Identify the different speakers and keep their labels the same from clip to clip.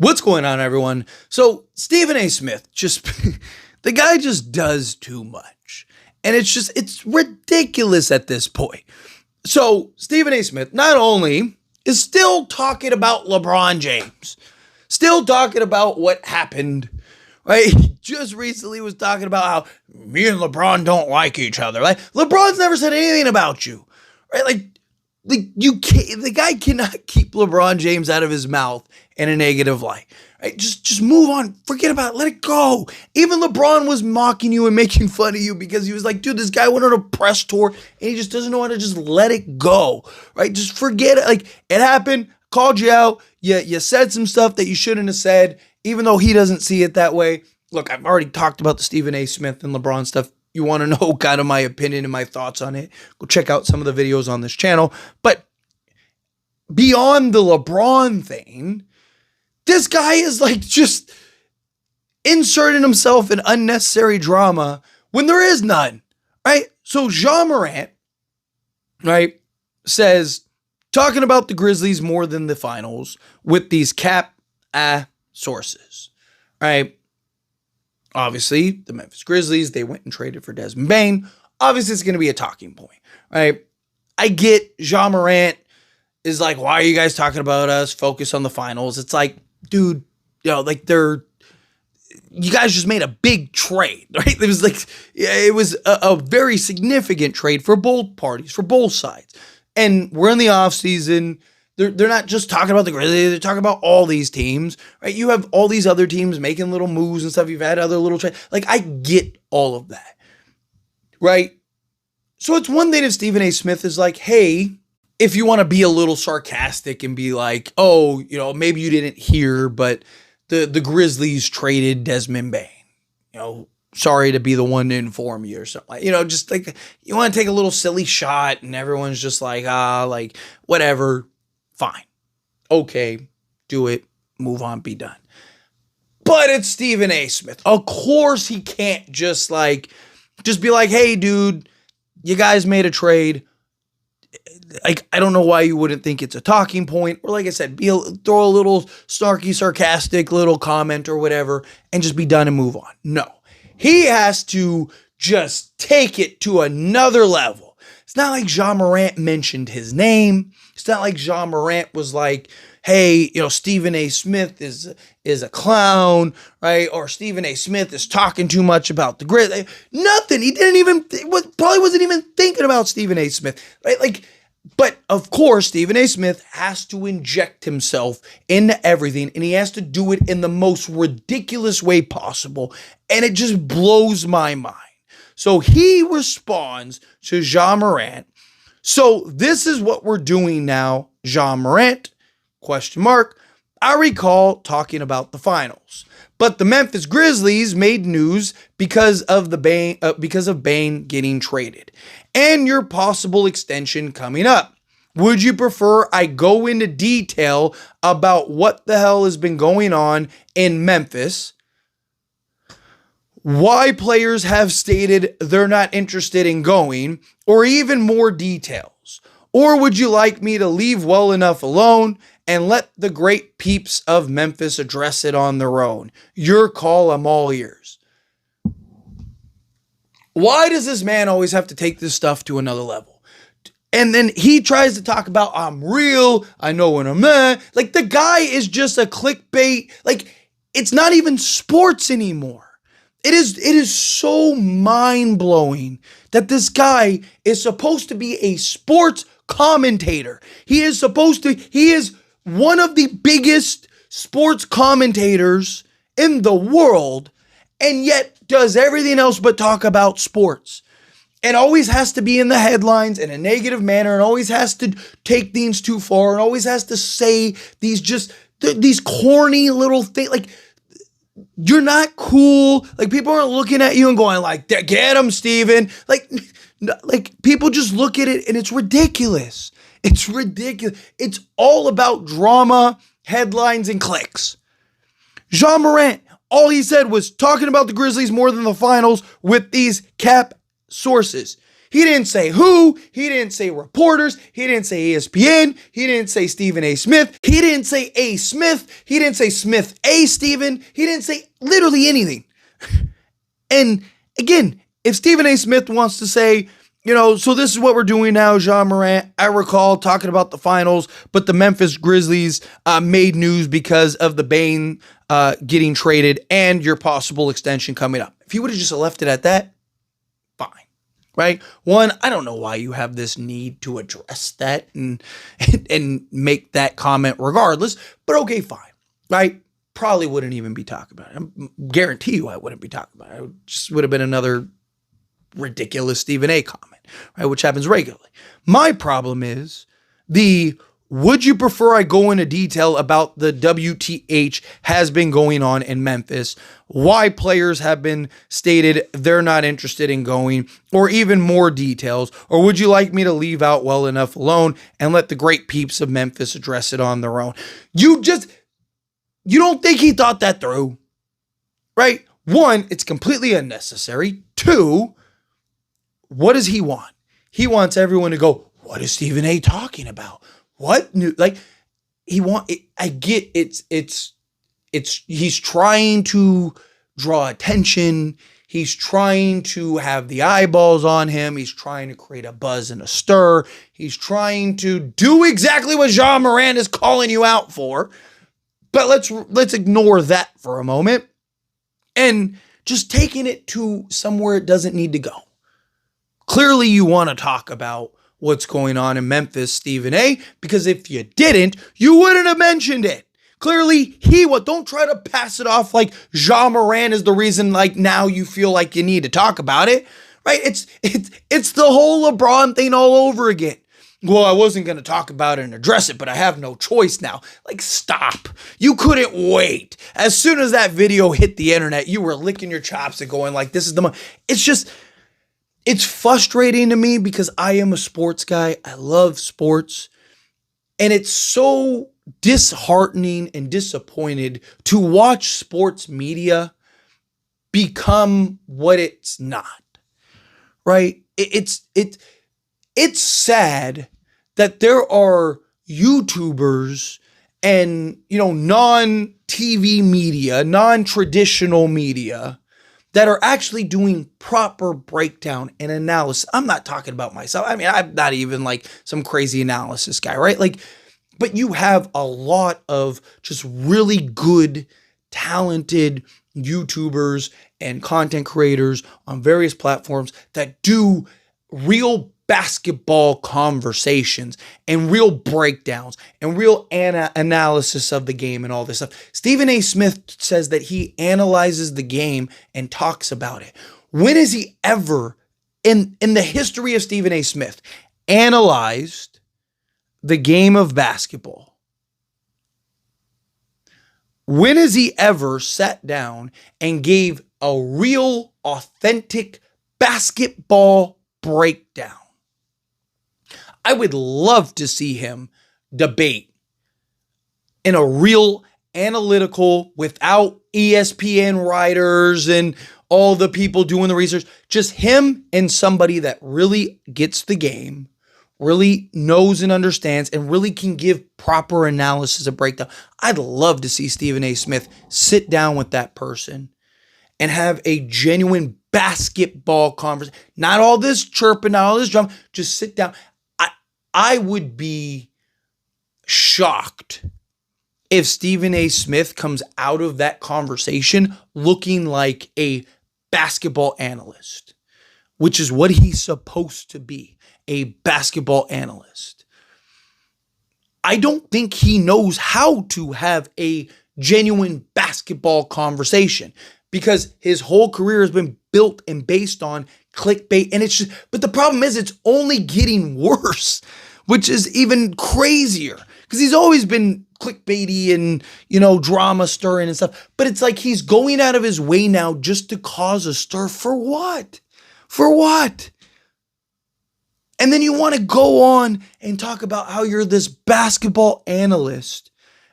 Speaker 1: What's going on, everyone? So Stephen A. Smith the guy just does too much. And it's ridiculous at this point. So Stephen A. Smith not only is still talking about LeBron James, still talking about what happened, right? He just recently was talking about how me and LeBron don't like each other. Like, LeBron's never said anything about you, right? Like you can't, the guy cannot keep LeBron James out of his mouth in a negative light. Right? Just move on. Forget about it. Let it go. Even LeBron was mocking you and making fun of you because he was like, dude, this guy went on a press tour and he just doesn't know how to just let it go. Right? Just forget it. Like, it happened. Called you out. You said some stuff that you shouldn't have said, even though he doesn't see it that way. Look, I've already talked about the Stephen A. Smith and LeBron stuff. You want to know kind of my opinion and my thoughts on it, go check out some of the videos on this channel. But beyond the LeBron thing, this guy is like just inserting himself in unnecessary drama when there is none, right? So Morant, right, says, talking about the Grizzlies more than the finals with these cap sources, right? Obviously, the Memphis Grizzlies, they went and traded for Desmond Bane. Obviously, it's going to be a talking point, right? I get Morant is like, why are you guys talking about us? Focus on the finals. It's like, dude, like you guys just made a big trade, right? It was a very significant trade for both parties, for both sides. And we're in the offseason. They're not just talking about the Grizzlies. They're talking about all these teams, right? You have all these other teams making little moves and stuff. You've had other little trades. Like, I get all of that, right? So it's one thing if Stephen A. Smith is like, hey, if you want to be a little sarcastic and be like, oh, maybe you didn't hear, but the Grizzlies traded Desmond Bane. Sorry to be the one to inform you or something. Just like you want to take a little silly shot and everyone's just like, like whatever. Fine. Okay. Do it. Move on. Be done. But it's Stephen A. Smith. Of course he can't just be like, hey, dude, you guys made a trade. Like, I don't know why you wouldn't think it's a talking point. Or like I said, throw a little snarky, sarcastic little comment or whatever and just be done and move on. No. He has to just take it to another level. It's not like Morant mentioned his name. It's not like Morant was like, hey, Stephen A. Smith is a clown, right? Or Stephen A. Smith is talking too much about the Grizzlies. Nothing. He probably wasn't even thinking about Stephen A. Smith, right? But of course, Stephen A. Smith has to inject himself into everything, and he has to do it in the most ridiculous way possible. And it just blows my mind. So he responds to Morant. So this is what we're doing now, Morant, ? I recall talking about the finals, but the Memphis Grizzlies made news because of Bane getting traded and your possible extension coming up. Would you prefer I go into detail about what the hell has been going on in Memphis? Why players have stated they're not interested in going, or even more details? Or would you like me to leave well enough alone and let the great peeps of Memphis address it on their own? Your call, I'm all ears. Why does this man always have to take this stuff to another level? And then he tries to talk about, I'm real, I know when I'm at. Like, the guy is just a clickbait. Like, it's not even sports anymore. It is so mind-blowing that this guy is supposed to be a sports commentator. He is one of the biggest sports commentators in the world, and yet does everything else but talk about sports. And always has to be in the headlines in a negative manner, and always has to take things too far, and always has to say these corny little things. Like, you're not cool. Like, people aren't looking at you and going like, get him, Steven. Like people just look at it and it's ridiculous. It's ridiculous. It's all about drama, headlines, and clicks. Morant, all he said was talking about the Grizzlies more than the finals with these cap sources. He didn't say who. He didn't say reporters. He didn't say ESPN. He didn't say Stephen A. Smith. He didn't say A. Smith. He didn't say Smith A. Stephen. He didn't say literally anything. And again, if Stephen A. Smith wants to say, so this is what we're doing now, Ja Morant, I recall talking about the finals, but the Memphis Grizzlies made news because of the Bane getting traded and your possible extension coming up. If he would have just left it at that, fine, right? One, I don't know why you have this need to address that and make that comment regardless, but okay, fine, right? Probably wouldn't even be talking about it. I guarantee you I wouldn't be talking about it. It just would have been another ridiculous Stephen A comment, right? Which happens regularly. My problem is would you prefer I go into detail about the WTH has been going on in Memphis, why players have been stated they're not interested in going, or even more details? Or would you like me to leave out well enough alone and let the great peeps of Memphis address it on their own? You don't think he thought that through, right? One, it's completely unnecessary. Two, what does he want? He wants everyone to go, what is Stephen A. talking about? What new? Like, I get he's trying to draw attention. He's trying to have the eyeballs on him. He's trying to create a buzz and a stir. He's trying to do exactly what Ja Morant is calling you out for. But let's ignore that for a moment and just taking it to somewhere it doesn't need to go. Clearly, you want to talk about what's going on in Memphis, Stephen A., because if you didn't, you wouldn't have mentioned it. Clearly, don't try to pass it off like Ja Morant is the reason, like, now you feel like you need to talk about it, right? It's the whole LeBron thing all over again. Well, I wasn't going to talk about it and address it, but I have no choice now. Like, stop. You couldn't wait. As soon as that video hit the internet, you were licking your chops and going like, this is the moment. It's frustrating to me because I am a sports guy. I love sports. And it's so disheartening and disappointed to watch sports media become what it's not, right? It's sad that there are YouTubers and, non-TV media, non-traditional media that are actually doing proper breakdown and analysis. I'm not talking about myself. I mean, I'm not even like some crazy analysis guy, right? Like, but you have a lot of just really good, talented YouTubers and content creators on various platforms that do real basketball conversations and real breakdowns and real analysis of the game and all this stuff. Stephen A. Smith says that he analyzes the game and talks about it. When has he ever, in the history of Stephen A. Smith, analyzed the game of basketball? When has he ever sat down and gave a real, authentic basketball breakdown? I would love to see him debate in a real analytical, without ESPN writers and all the people doing the research, just him and somebody that really gets the game, really knows and understands, and really can give proper analysis and breakdown. I'd love to see Stephen A. Smith sit down with that person and have a genuine basketball conversation. Not all this chirping, not all this drama, just sit down. I would be shocked if Stephen A. Smith comes out of that conversation looking like a basketball analyst, which is what he's supposed to be, a basketball analyst. I don't think he knows how to have a genuine basketball conversation because his whole career has been built and based on clickbait. And it's just, but the problem is it's only getting worse, which is even crazier because he's always been clickbaity and, drama stirring and stuff. But it's like he's going out of his way now just to cause a stir. For what? For what? And then you want to go on and talk about how you're this basketball analyst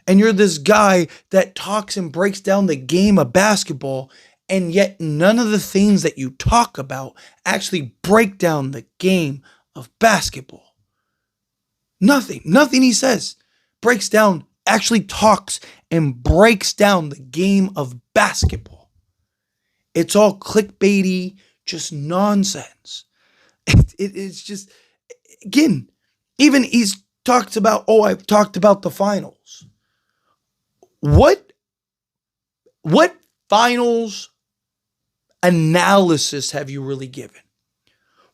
Speaker 1: and you're this guy that talks and breaks down the game of basketball. And yet none of the things that you talk about actually break down the game of basketball. Nothing he says breaks down, actually talks and breaks down the game of basketball. It's all clickbaity, just nonsense. It's just, again, even he's talked about, I've talked about the finals. What finals analysis have you really given?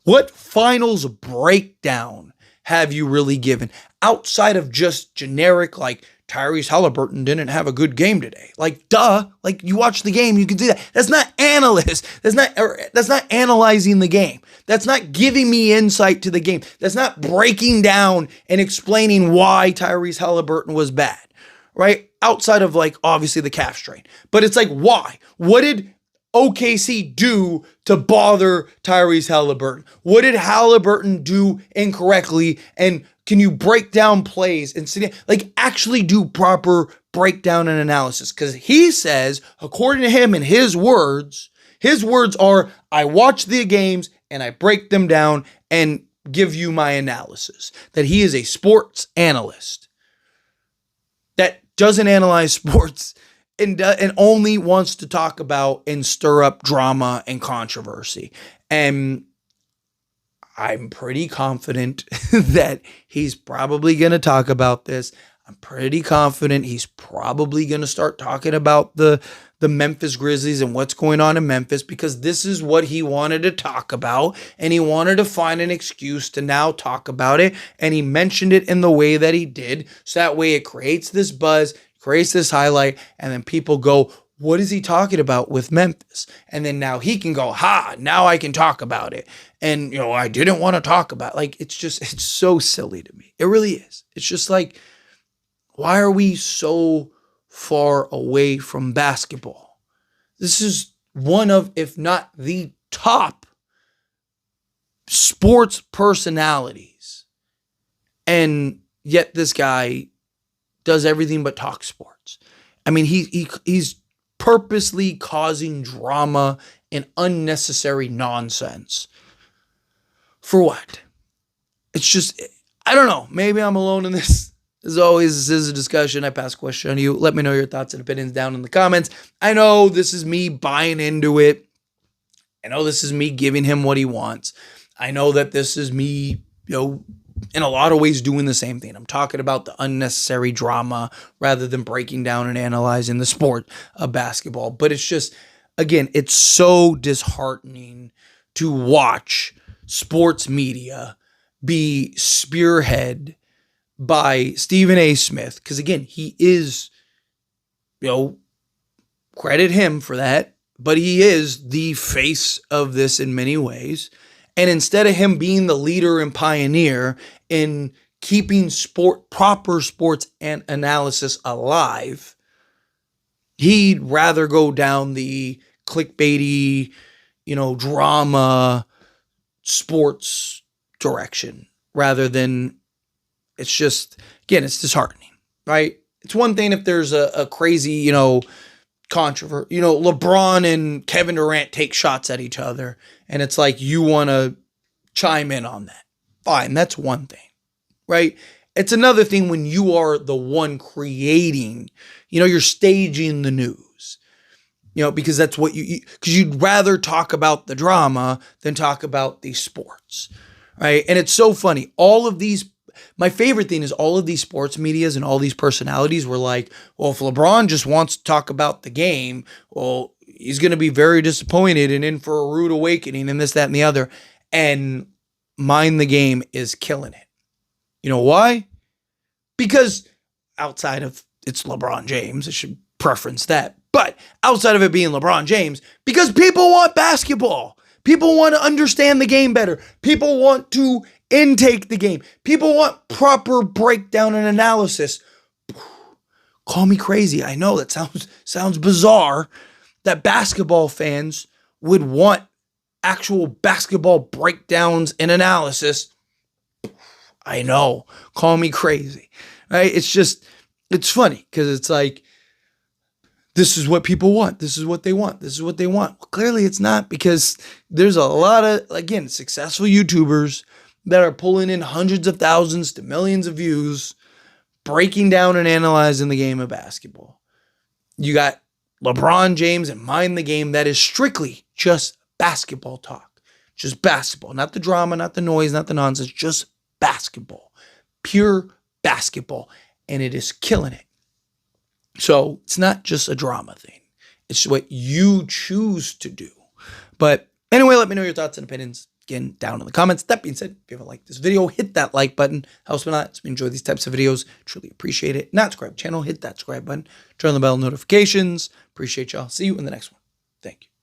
Speaker 1: What finals breakdown have you really given outside of just generic, like Tyrese Halliburton didn't have a good game today? Like, duh, like you watch the game, you can see that. That's not analyst. That's not analyzing the game. That's not giving me insight to the game. That's not breaking down and explaining why Tyrese Halliburton was bad, right? Outside of like obviously the calf strain, but it's like, why? What did OKC do to bother Tyrese Halliburton? What did Halliburton do incorrectly? And can you break down plays and like actually do proper breakdown and analysis? Because he says, according to him and his words are, I watch the games and I break them down and give you my analysis. That he is a sports analyst that doesn't analyze sports and only wants to talk about and stir up drama and controversy. And I'm pretty confident that he's probably going to talk about this. I'm pretty confident he's probably going to start talking about the Memphis Grizzlies and what's going on in Memphis, because this is what he wanted to talk about, and he wanted to find an excuse to now talk about it, and he mentioned it in the way that he did, so that way it creates this buzz, creates this highlight, and then people go, what is he talking about with Memphis? And then now he can go, now I can talk about it. And, I didn't want to talk about, like, it's so silly to me. It really is. It's just like, why are we so far away from basketball? This is one of, if not the top sports personalities. And yet this guy does everything but talk sports. I mean, he's purposely causing drama and unnecessary nonsense. For what? It's just, I don't know. Maybe I'm alone in this. As always, this is a discussion. I pass a question on you. Let me know your thoughts and opinions down in the comments. I know this is me buying into it. I know this is me giving him what he wants. I know that this is me, in a lot of ways doing the same thing. I'm talking about the unnecessary drama rather than breaking down and analyzing the sport of basketball. But it's just, again, it's so disheartening to watch sports media be spearheaded by Stephen A. Smith, because again, he is, credit him for that, but he is the face of this in many ways. And instead of him being the leader and pioneer in keeping proper sports and analysis alive, he'd rather go down the clickbaity, drama sports direction rather than. It's just, again, it's disheartening, right? It's one thing if there's a crazy, controversy, LeBron and Kevin Durant take shots at each other, and it's like you want to chime in on that. Fine, that's one thing, right? It's another thing when you are the one creating, you're staging the news, because that's what because you'd rather talk about the drama than talk about the sports, right? And it's so funny. My favorite thing is all of these sports medias and all these personalities were like, well, if LeBron just wants to talk about the game, well, he's going to be very disappointed and in for a rude awakening and this, that, and the other. And Mind the Game is killing it. You know why? Because outside of it's LeBron James, I should preference that. But outside of it being LeBron James, because people want basketball. People want to understand the game better. People want to intake the game. People want proper breakdown and analysis. Call me crazy. I know that sounds bizarre that basketball fans would want actual basketball breakdowns and analysis. I know. Call me crazy. Right? It's funny because it's like this is what people want. This is what they want. This is what they want. Well, clearly it's not, because there's a lot of, again, successful YouTubers that are pulling in hundreds of thousands to millions of views, breaking down and analyzing the game of basketball. You got LeBron James and Mind the Game. That is strictly just basketball talk. Just basketball. Not the drama, not the noise, not the nonsense. Just basketball. Pure basketball. And it is killing it. So it's not just a drama thing. It's what you choose to do. But anyway, let me know your thoughts and opinions again down in the comments. That being said, if you haven't liked this video, hit that like button. Helps me a lot. If you enjoy these types of videos, truly appreciate it. Not subscribe to the channel, hit that subscribe button. Turn on the bell notifications. Appreciate y'all. See you in the next one. Thank you.